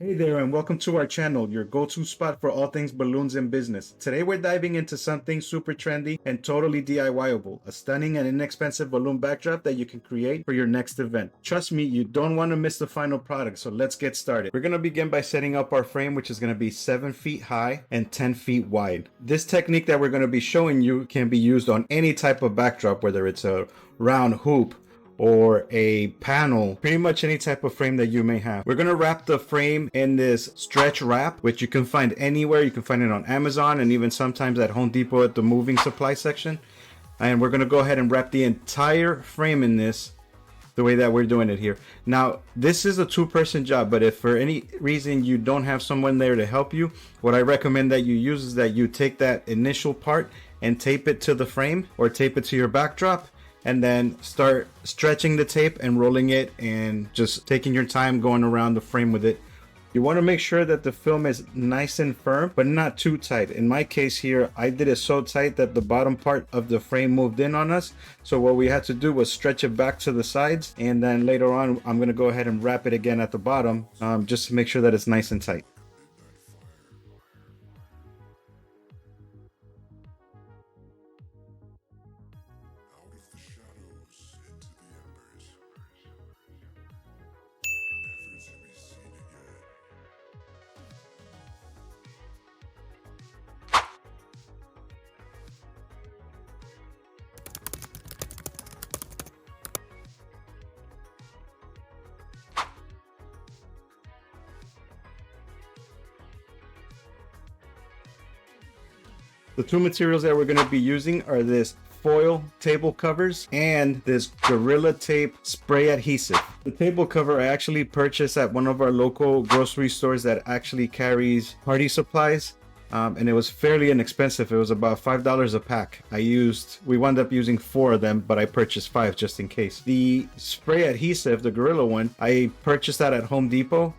Hey there, and welcome to our channel, your go-to spot for all things balloons in business. Today we're diving into something super trendy and totally DIY-able, a stunning and inexpensive balloon backdrop that you can create for your next event. Trust me, you don't want to miss the final product, so let's get started. We're going to begin by setting up our frame, which is going to be 7 feet high and 10 feet wide. This technique that we're going to be showing you can be used on any type of backdrop, whether it's a round hoop, or a panel, pretty much any type of frame that you may have. We're gonna wrap the frame in this stretch wrap, which you can find anywhere. You can find it on Amazon and even sometimes at Home Depot at the moving supply section. And we're gonna go ahead and wrap the entire frame in this the way that we're doing it here. Now, this is a two-person job, but if for any reason you don't have someone there to help you, what I recommend that you use is that you take that initial part and tape it to the frame or tape it to your backdrop, and then start stretching the tape and rolling it and just taking your time going around the frame with it. You want to make sure that the film is nice and firm, but not too tight. In my case here, I did it so tight that the bottom part of the frame moved in on us. So what we had to do was stretch it back to the sides, and then later on, I'm going to go ahead and wrap it again at the bottom, just to make sure that it's nice and tight. The two materials that we're going to be using are this foil table covers and this Gorilla Tape spray adhesive. The table cover I actually purchased at one of our local grocery stores that actually carries party supplies. And it was fairly inexpensive. It was about $5 a pack. We wound up using 4 of them, but I purchased 5 just in case. The spray adhesive, the Gorilla one, I purchased that at Home Depot.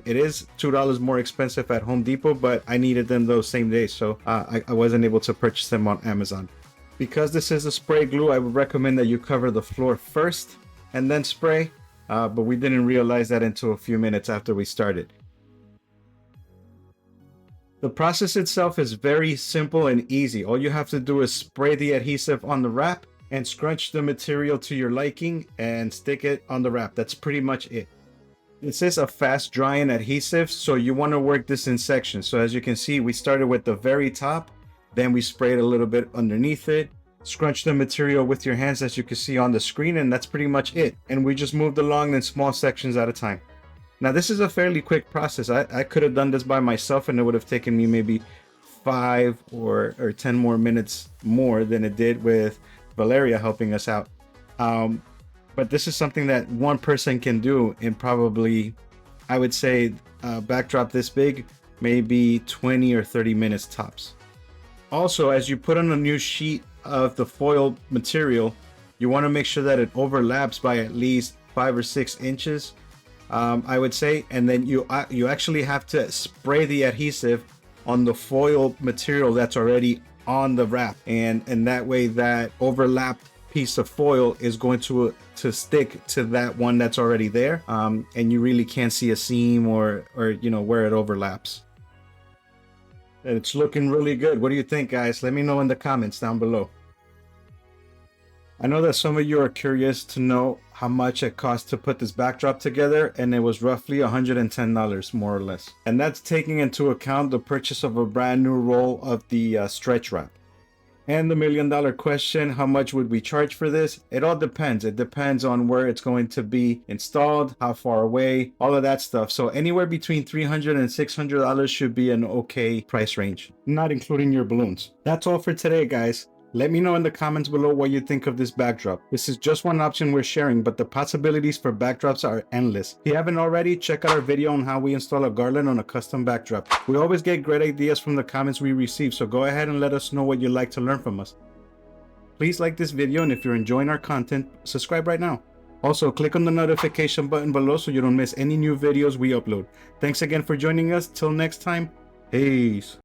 It is $2 more expensive at Home Depot, but I needed them those same days, so I wasn't able to purchase them on Amazon. Because this is a spray glue, I would recommend that you cover the floor first and then spray, but we didn't realize that until a few minutes after we started. The process itself is very simple and easy. All you have to do is spray the adhesive on the wrap and scrunch the material to your liking and stick it on the wrap. That's pretty much it. This is a fast drying adhesive, so you want to work this in sections. So as you can see, we started with the very top, then we sprayed a little bit underneath it, scrunch the material with your hands as you can see on the screen, and that's pretty much it. And we just moved along in small sections at a time. Now this is a fairly quick process. I could have done this by myself and it would have taken me maybe 5 or 10 more minutes more than it did with Valeria helping us out. But this is something that one person can do in probably, I would say, a backdrop this big, maybe 20 or 30 minutes tops. Also, as you put on a new sheet of the foil material, you want to make sure that it overlaps by at least 5 or 6 inches, I would say. And then you actually have to spray the adhesive on the foil material that's already on the wrap. And that way that overlapped piece of foil is going to stick to that one that's already there, and you really can't see a seam or you know where it overlaps. It's looking really good. What do you think, guys? Let me know in the comments down below. I know that some of you are curious to know how much it cost to put this backdrop together, and it was roughly $110 more or less, and that's taking into account the purchase of a brand new roll of the stretch wrap. And the $1,000,000 question, how much would we charge for this? It all depends. It depends on where it's going to be installed, how far away, all of that stuff. So anywhere between $300 and $600 should be an okay price range, not including your balloons. That's all for today, guys. Let me know in the comments below what you think of this backdrop. This is just one option we're sharing, but the possibilities for backdrops are endless. If you haven't already, check out our video on how we install a garland on a custom backdrop. We always get great ideas from the comments we receive, so go ahead and let us know what you'd like to learn from us. Please like this video, and if you're enjoying our content, subscribe right now. Also, click on the notification button below so you don't miss any new videos we upload. Thanks again for joining us. Till next time, peace.